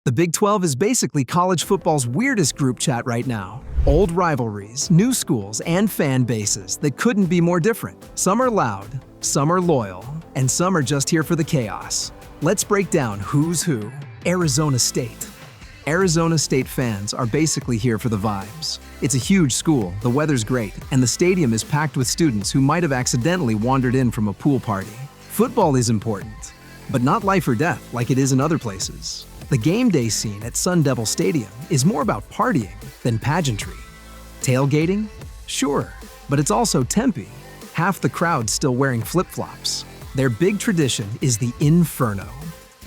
The Big 12 is basically college football's weirdest group chat right now. Old rivalries, new schools, and fan bases that couldn't be more different. Some are loud, some are loyal, and some are just here for the chaos. Let's break down who's who. Arizona State. Arizona State fans are basically here for the vibes. It's a huge school, the weather's great, and the stadium is packed with students who might have accidentally wandered in from a pool party. Football is important, but not life or death like it is in other places. The game day scene at Sun Devil Stadium is more about partying than pageantry. Tailgating? Sure, but it's also Tempe. Half the crowd still wearing flip-flops. Their big tradition is the Inferno.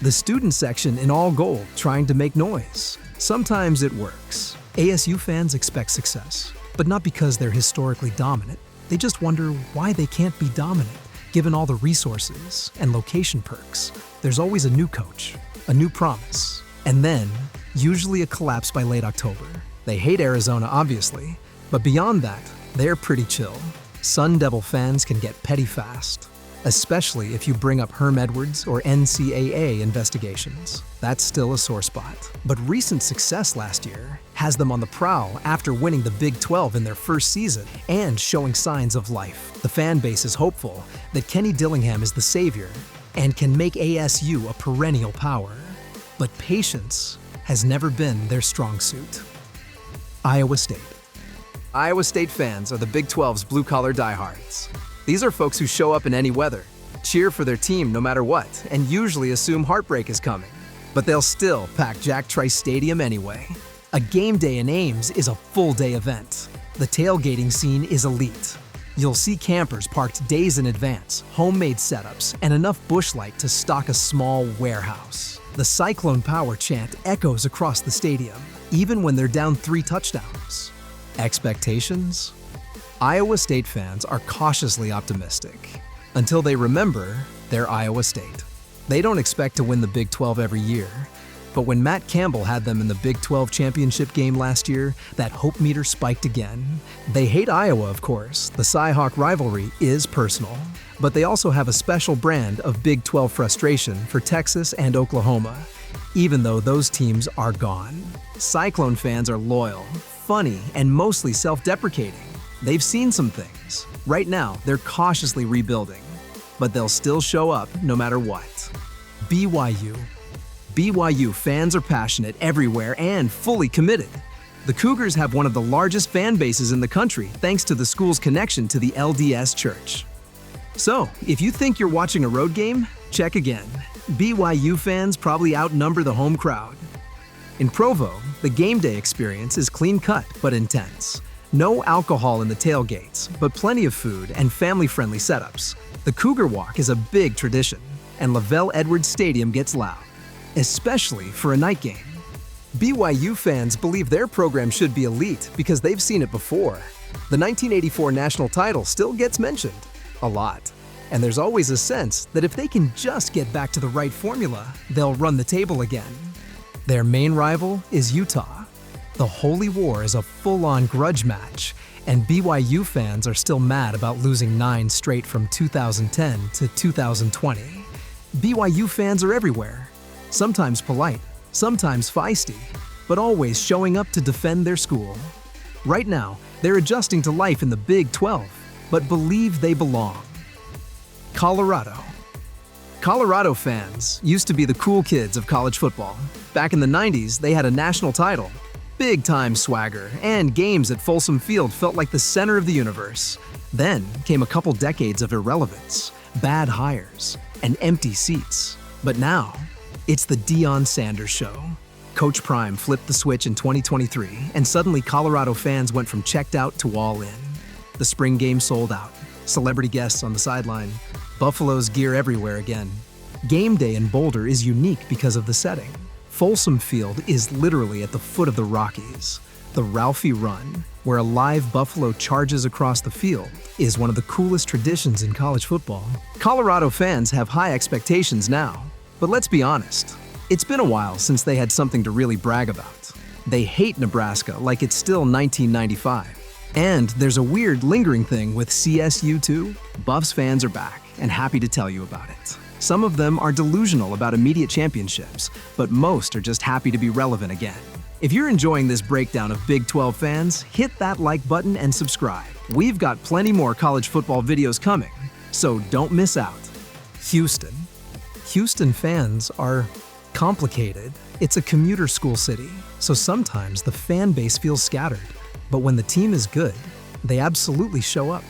The student section in all gold trying to make noise. Sometimes it works. ASU fans expect success, but not because they're historically dominant. They just wonder why they can't be dominant, given all the resources and location perks. There's always a new coach, a new promise, and then, usually a collapse by late October. They hate Arizona, obviously, but beyond that, they're pretty chill. Sun Devil fans can get petty fast, especially if you bring up Herm Edwards or NCAA investigations. That's still a sore spot. But recent success last year has them on the prowl after winning the Big 12 in their first season and showing signs of life. The fan base is hopeful that Kenny Dillingham is the savior and can make ASU a perennial power. But patience has never been their strong suit. Iowa State. Iowa State fans are the Big 12's blue-collar diehards. These are folks who show up in any weather, cheer for their team no matter what, and usually assume heartbreak is coming. But they'll still pack Jack Trice Stadium anyway. A game day in Ames is a full-day event. The tailgating scene is elite. You'll see campers parked days in advance, homemade setups, and enough bush light to stock a small warehouse. The Cyclone Power chant echoes across the stadium, even when they're down 3 touchdowns. Expectations? Iowa State fans are cautiously optimistic until they remember they're Iowa State. They don't expect to win the Big 12 every year, but when Matt Campbell had them in the Big 12 championship game last year, that hope meter spiked again. They hate Iowa, of course. The Cy-Hawk rivalry is personal, but they also have a special brand of Big 12 frustration for Texas and Oklahoma, even though those teams are gone. Cyclone fans are loyal, funny, and mostly self-deprecating. They've seen some things. Right now, they're cautiously rebuilding, but they'll still show up no matter what. BYU. BYU fans are passionate everywhere and fully committed. The Cougars have one of the largest fan bases in the country thanks to the school's connection to the LDS Church. So, if you think you're watching a road game, check again. BYU fans probably outnumber the home crowd. In Provo, the game day experience is clean-cut but intense. No alcohol in the tailgates, but plenty of food and family-friendly setups. The Cougar Walk is a big tradition, and Lavelle Edwards Stadium gets loud, especially for a night game. BYU fans believe their program should be elite because they've seen it before. The 1984 national title still gets mentioned a lot, and there's always a sense that if they can just get back to the right formula, they'll run the table again. Their main rival is Utah. The Holy War is a full-on grudge match, and BYU fans are still mad about losing 9 straight from 2010 to 2020. BYU fans are everywhere, sometimes polite, sometimes feisty, but always showing up to defend their school. Right now, they're adjusting to life in the Big 12, but believe they belong. Colorado. Colorado fans used to be the cool kids of college football. Back in the 90s, they had a national title, big-time swagger, and games at Folsom Field felt like the center of the universe. Then came a couple decades of irrelevance, bad hires, and empty seats. But now, it's the Deion Sanders show. Coach Prime flipped the switch in 2023, and suddenly Colorado fans went from checked out to all in. The spring game sold out, celebrity guests on the sideline, Buffalo's gear everywhere again. Game day in Boulder is unique because of the setting. Folsom Field is literally at the foot of the Rockies. The Ralphie Run, where a live buffalo charges across the field, is one of the coolest traditions in college football. Colorado fans have high expectations now, but let's be honest, it's been a while since they had something to really brag about. They hate Nebraska like it's still 1995. And there's a weird lingering thing with CSU too. Buffs fans are back and happy to tell you about it. Some of them are delusional about immediate championships, but most are just happy to be relevant again. If you're enjoying this breakdown of Big 12 fans, hit that like button and subscribe. We've got plenty more college football videos coming, so don't miss out. Houston. Houston fans are complicated. It's a commuter school city, so sometimes the fan base feels scattered. But when the team is good, they absolutely show up.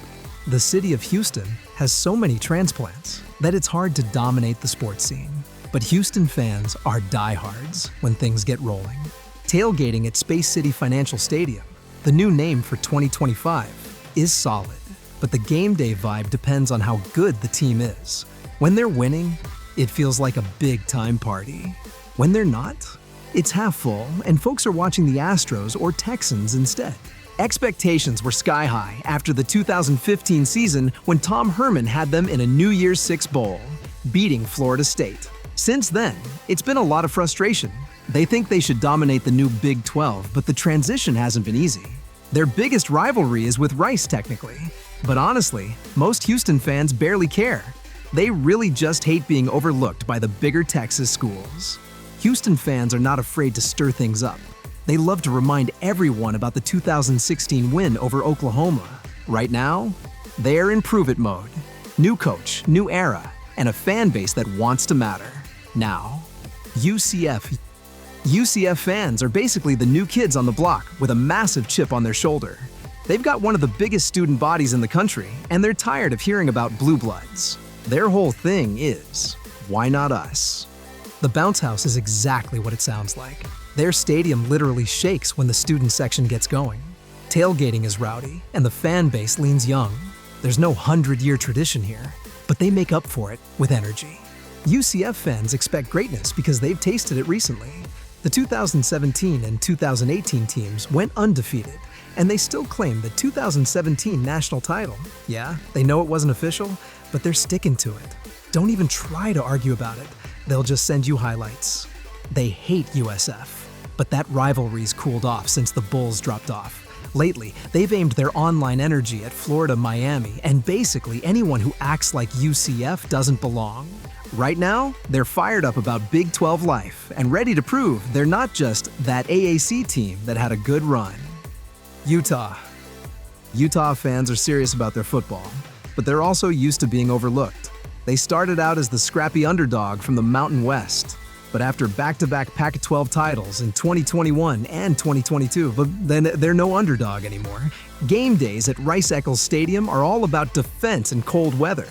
The city of Houston has so many transplants that it's hard to dominate the sports scene. But Houston fans are diehards when things get rolling. Tailgating at Space City Financial Stadium, the new name for 2025, is solid. But the game day vibe depends on how good the team is. When they're winning, it feels like a big-time party. When they're not, it's half full and folks are watching the Astros or Texans instead. Expectations were sky high after the 2015 season when Tom Herman had them in a New Year's Six bowl, beating Florida State. Since then, it's been a lot of frustration. They think they should dominate the new Big 12, but the transition hasn't been easy. Their biggest rivalry is with Rice, technically. But honestly, most Houston fans barely care. They really just hate being overlooked by the bigger Texas schools. Houston fans are not afraid to stir things up. They love to remind everyone about the 2016 win over Oklahoma. Right now, they're in prove-it mode. New coach, new era, and a fan base that wants to matter. Now, UCF fans are basically the new kids on the block with a massive chip on their shoulder. They've got one of the biggest student bodies in the country, and they're tired of hearing about blue bloods. Their whole thing is, why not us? The bounce house is exactly what it sounds like. Their stadium literally shakes when the student section gets going. Tailgating is rowdy, and the fan base leans young. There's no 100-year tradition here, but they make up for it with energy. UCF fans expect greatness because they've tasted it recently. The 2017 and 2018 teams went undefeated, and they still claim the 2017 national title. Yeah, they know it wasn't official, but they're sticking to it. Don't even try to argue about it. They'll just send you highlights. They hate USF, but that rivalry's cooled off since the Bulls dropped off. Lately, they've aimed their online energy at Florida, Miami, and basically anyone who acts like UCF doesn't belong. Right now, they're fired up about Big 12 life and ready to prove they're not just that AAC team that had a good run. Utah. Utah fans are serious about their football, but they're also used to being overlooked. They started out as the scrappy underdog from the Mountain West, but after back-to-back Pac-12 titles in 2021 and 2022, but then they're no underdog anymore. Game days at Rice-Eccles Stadium are all about defense and cold weather.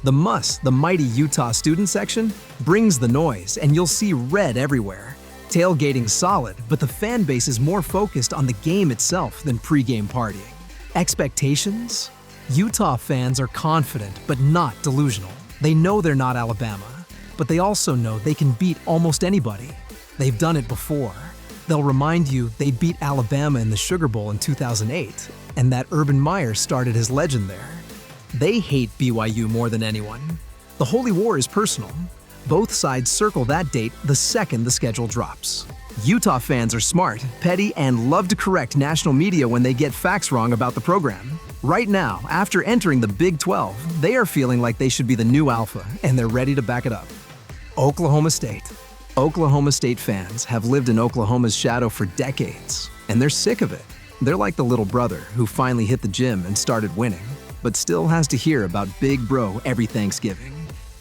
The mighty Utah student section, brings the noise, and you'll see red everywhere. Tailgating's solid, but the fan base is more focused on the game itself than pre-game partying. Expectations? Utah fans are confident, but not delusional. They know they're not Alabama, but they also know they can beat almost anybody. They've done it before. They'll remind you they beat Alabama in the Sugar Bowl in 2008, and that Urban Meyer started his legend there. They hate BYU more than anyone. The Holy War is personal. Both sides circle that date the second the schedule drops. Utah fans are smart, petty, and love to correct national media when they get facts wrong about the program. Right now, after entering the Big 12, they are feeling like they should be the new alpha, and they're ready to back it up. Oklahoma State. Oklahoma State fans have lived in Oklahoma's shadow for decades, and they're sick of it. They're like the little brother who finally hit the gym and started winning, but still has to hear about Big Bro every Thanksgiving.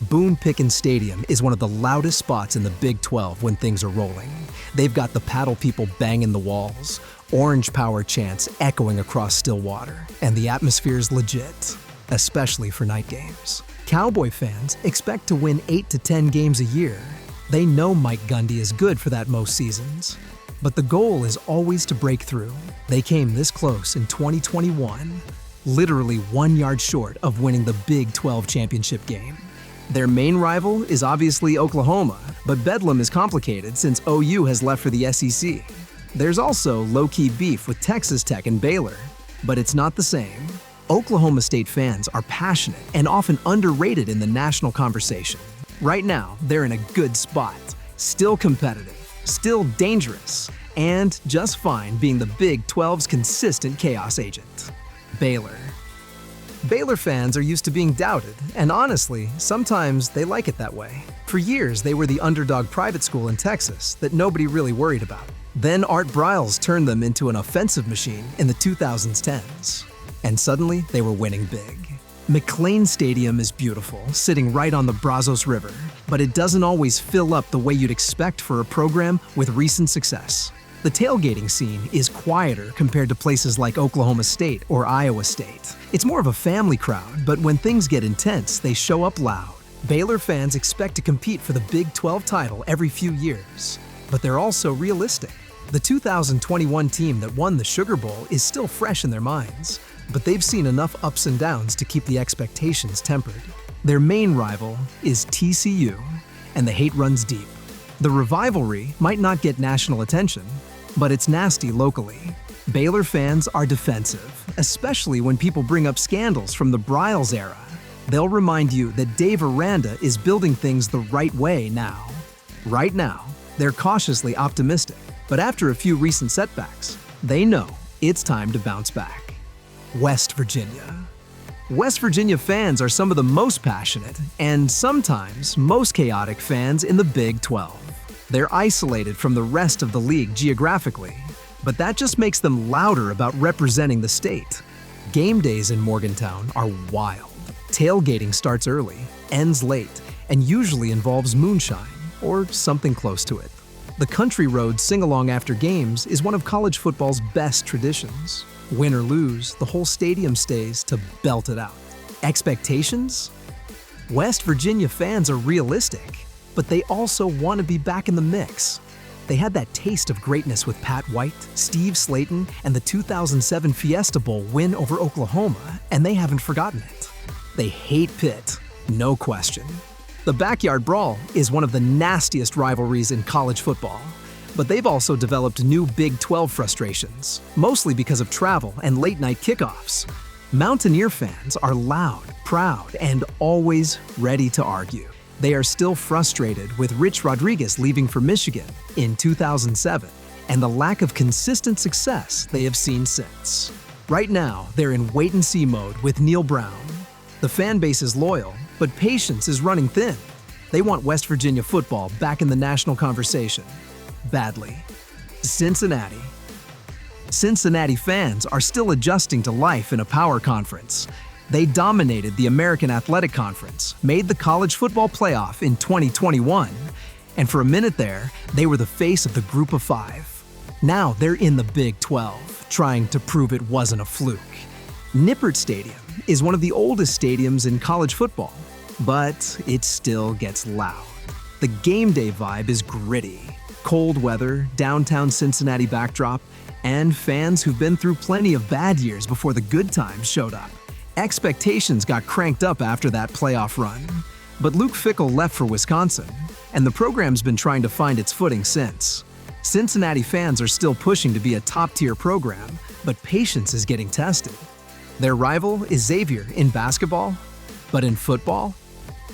Boone Pickens Stadium is one of the loudest spots in the Big 12 when things are rolling. They've got the paddle people banging the walls, Orange Power chants echoing across Stillwater, and the atmosphere's legit, especially for night games. Cowboy fans expect to win 8 to 10 games a year. They know Mike Gundy is good for that most seasons, but the goal is always to break through. They came this close in 2021, literally 1 yard short of winning the Big 12 championship game. Their main rival is obviously Oklahoma, but Bedlam is complicated since OU has left for the SEC. There's also low-key beef with Texas Tech and Baylor, but it's not the same. Oklahoma State fans are passionate and often underrated in the national conversation. Right now, they're in a good spot, still competitive, still dangerous, and just fine being the Big 12's consistent chaos agent. Baylor. Baylor fans are used to being doubted, and honestly, sometimes they like it that way. For years, they were the underdog private school in Texas that nobody really worried about. Then Art Briles turned them into an offensive machine in the 2010s. And suddenly, they were winning big. McLean Stadium is beautiful, sitting right on the Brazos River, but it doesn't always fill up the way you'd expect for a program with recent success. The tailgating scene is quieter compared to places like Oklahoma State or Iowa State. It's more of a family crowd, but when things get intense, they show up loud. Baylor fans expect to compete for the Big 12 title every few years, but they're also realistic. The 2021 team that won the Sugar Bowl is still fresh in their minds, but they've seen enough ups and downs to keep the expectations tempered. Their main rival is TCU, and the hate runs deep. The rivalry might not get national attention, but it's nasty locally. Baylor fans are defensive, especially when people bring up scandals from the Briles era. They'll remind you that Dave Aranda is building things the right way now. Right now, they're cautiously optimistic, but after a few recent setbacks, they know it's time to bounce back. West Virginia. West Virginia fans are some of the most passionate and sometimes most chaotic fans in the Big 12. They're isolated from the rest of the league geographically, but that just makes them louder about representing the state. Game days in Morgantown are wild. Tailgating starts early, ends late, and usually involves moonshine or something close to it. The Country Road sing-along after games is one of college football's best traditions. Win or lose, the whole stadium stays to belt it out. Expectations? West Virginia fans are realistic, but they also want to be back in the mix. They had that taste of greatness with Pat White, Steve Slayton, and the 2007 Fiesta Bowl win over Oklahoma, and they haven't forgotten it. They hate Pitt, no question. The Backyard Brawl is one of the nastiest rivalries in college football, but they've also developed new Big 12 frustrations, mostly because of travel and late-night kickoffs. Mountaineer fans are loud, proud, and always ready to argue. They are still frustrated with Rich Rodriguez leaving for Michigan in 2007 and the lack of consistent success they have seen since. Right now, they're in wait-and-see mode with Neil Brown. The fan base is loyal, but patience is running thin. They want West Virginia football back in the national conversation. Badly. Cincinnati. Cincinnati fans are still adjusting to life in a power conference. They dominated the American Athletic Conference, made the college football playoff in 2021, and for a minute there, they were the face of the Group of Five. Now they're in the Big 12, trying to prove it wasn't a fluke. Nippert Stadium is one of the oldest stadiums in college football, but it still gets loud. The game day vibe is gritty. Cold weather, downtown Cincinnati backdrop, and fans who've been through plenty of bad years before the good times showed up. Expectations got cranked up after that playoff run, but Luke Fickell left for Wisconsin, and the program's been trying to find its footing since. Cincinnati fans are still pushing to be a top-tier program, but patience is getting tested. Their rival is Xavier in basketball, but in football,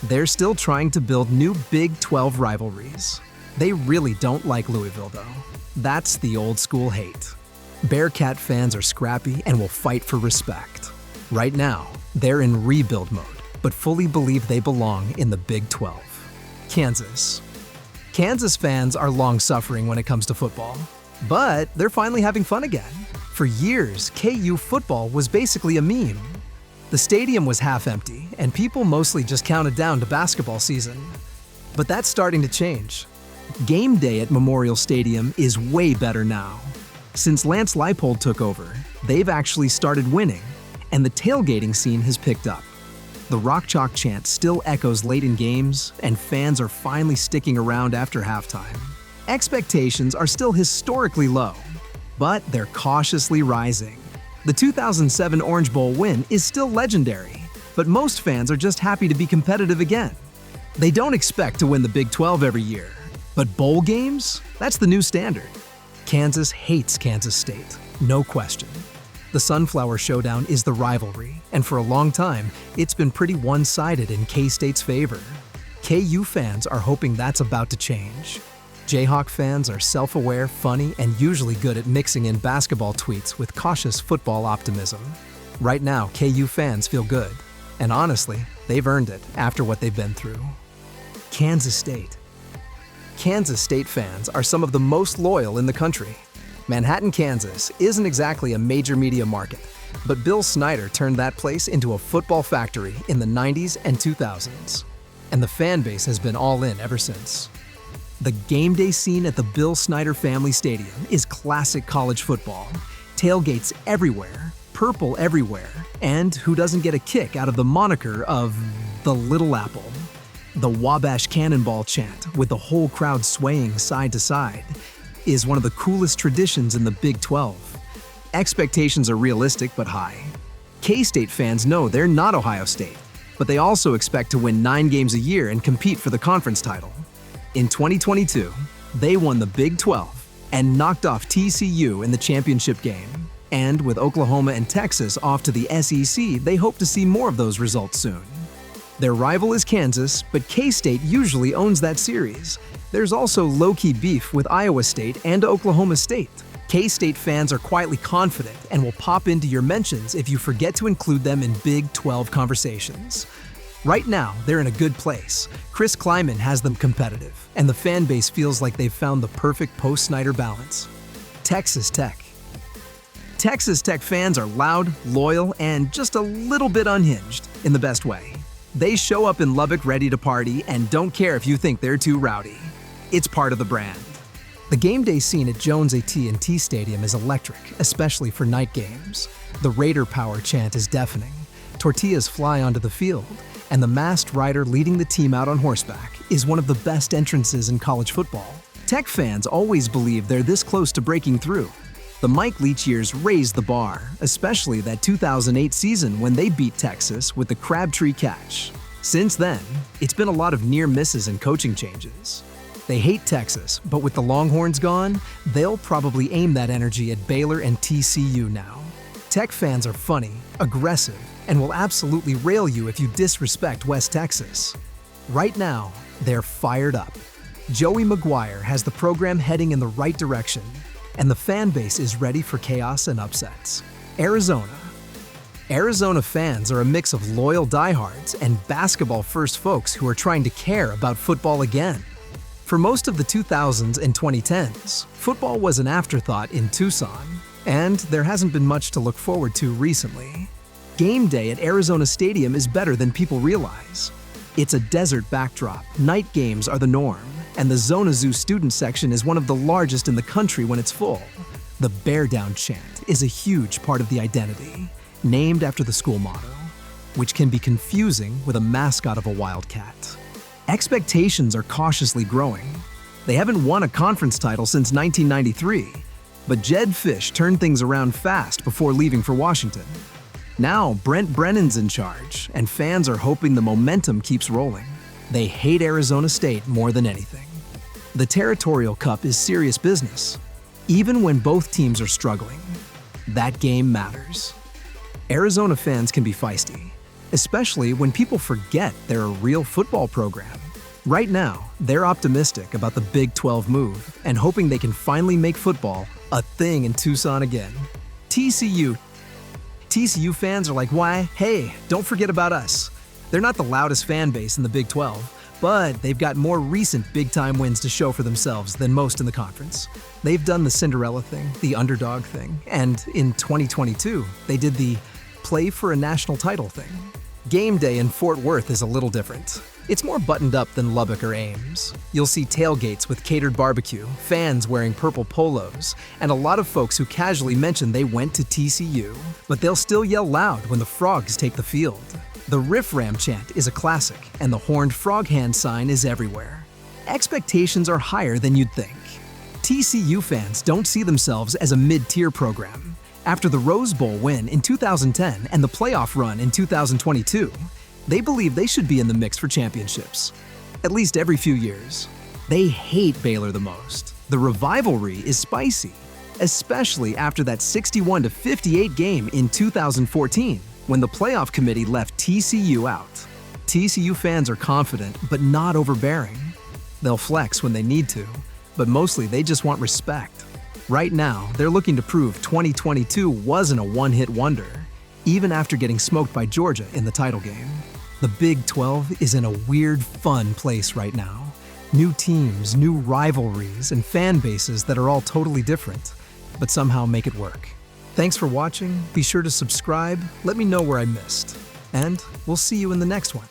they're still trying to build new Big 12 rivalries. They really don't like Louisville, though. That's the old-school hate. Bearcat fans are scrappy and will fight for respect. Right now, they're in rebuild mode, but fully believe they belong in the Big 12. Kansas. Kansas fans are long-suffering when it comes to football, but they're finally having fun again. For years, KU football was basically a meme. The stadium was half empty, and people mostly just counted down to basketball season. But that's starting to change. Game day at Memorial Stadium is way better now. Since Lance Leipold took over, they've actually started winning, and the tailgating scene has picked up. The Rock Chalk chant still echoes late in games, and fans are finally sticking around after halftime. Expectations are still historically low, but they're cautiously rising. The 2007 Orange Bowl win is still legendary, but most fans are just happy to be competitive again. They don't expect to win the Big 12 every year, but bowl games? That's the new standard. Kansas hates Kansas State, no question. The Sunflower Showdown is the rivalry, and for a long time, it's been pretty one-sided in K-State's favor. KU fans are hoping that's about to change. Jayhawk fans are self-aware, funny, and usually good at mixing in basketball tweets with cautious football optimism. Right now, KU fans feel good. And honestly, they've earned it after what they've been through. Kansas State. Kansas State fans are some of the most loyal in the country. Manhattan, Kansas isn't exactly a major media market, but Bill Snyder turned that place into a football factory in the 90s and 2000s. And the fan base has been all in ever since. The game day scene at the Bill Snyder Family Stadium is classic college football. Tailgates everywhere, purple everywhere, and who doesn't get a kick out of the moniker of the Little Apple? The Wabash Cannonball chant, with the whole crowd swaying side to side, is one of the coolest traditions in the Big 12. Expectations are realistic but high. K-State fans know they're not Ohio State, but they also expect to win 9 games a year and compete for the conference title. In 2022, they won the Big 12 and knocked off TCU in the championship game. And with Oklahoma and Texas off to the SEC, they hope to see more of those results soon. Their rival is Kansas, but K-State usually owns that series. There's also low-key beef with Iowa State and Oklahoma State. K-State fans are quietly confident and will pop into your mentions if you forget to include them in Big 12 conversations. Right now, they're in a good place. Chris Kleiman has them competitive, and the fan base feels like they've found the perfect post-Snyder balance. Texas Tech. Texas Tech fans are loud, loyal, and just a little bit unhinged in the best way. They show up in Lubbock ready to party and don't care if you think they're too rowdy. It's part of the brand. The game day scene at Jones AT&T Stadium is electric, especially for night games. The Raider Power chant is deafening. Tortillas fly onto the field, and the masked rider leading the team out on horseback is one of the best entrances in college football. Tech fans always believe they're this close to breaking through. The Mike Leach years raised the bar, especially that 2008 season when they beat Texas with the Crabtree catch. Since then, it's been a lot of near misses and coaching changes. They hate Texas, but with the Longhorns gone, they'll probably aim that energy at Baylor and TCU now. Tech fans are funny, aggressive, and will absolutely rail you if you disrespect West Texas. Right now, they're fired up. Joey McGuire has the program heading in the right direction, and the fan base is ready for chaos and upsets. Arizona. Arizona fans are a mix of loyal diehards and basketball-first folks who are trying to care about football again. For most of the 2000s and 2010s, football was an afterthought in Tucson, and there hasn't been much to look forward to recently. Game day at Arizona Stadium is better than people realize. It's a desert backdrop, night games are the norm, and the Zona Zoo student section is one of the largest in the country when it's full. The Bear Down chant is a huge part of the identity, named after the school motto, which can be confusing with a mascot of a wildcat. Expectations are cautiously growing. They haven't won a conference title since 1993, but Jed Fish turned things around fast before leaving for Washington. Now Brent Brennan's in charge, and fans are hoping the momentum keeps rolling. They hate Arizona State more than anything. The Territorial Cup is serious business. Even when both teams are struggling, that game matters. Arizona fans can be feisty, especially when people forget they're a real football program. Right now, they're optimistic about the Big 12 move and hoping they can finally make football a thing in Tucson again. TCU fans are like, why? Hey, don't forget about us. They're not the loudest fan base in the Big 12, but they've got more recent big-time wins to show for themselves than most in the conference. They've done the Cinderella thing, the underdog thing, and in 2022, they did the play for a national title thing. Game day in Fort Worth is a little different. It's more buttoned up than Lubbock or Ames. You'll see tailgates with catered barbecue, fans wearing purple polos, and a lot of folks who casually mention they went to TCU, but they'll still yell loud when the Frogs take the field. The Riff Ram chant is a classic, and the horned frog hand sign is everywhere. Expectations are higher than you'd think. TCU fans don't see themselves as a mid-tier program. After the Rose Bowl win in 2010 and the playoff run in 2022, they believe they should be in the mix for championships, at least every few years. They hate Baylor the most. The rivalry is spicy, especially after that 61-58 game in 2014 when the playoff committee left TCU out. TCU fans are confident but not overbearing. They'll flex when they need to, but mostly they just want respect. Right now, they're looking to prove 2022 wasn't a one-hit wonder. even after getting smoked by Georgia in the title game. The Big 12 is in a weird, fun place right now. New teams, new rivalries, and fan bases that are all totally different, but somehow make it work. Thanks for watching. Be sure to subscribe, let me know where I missed, and we'll see you in the next one.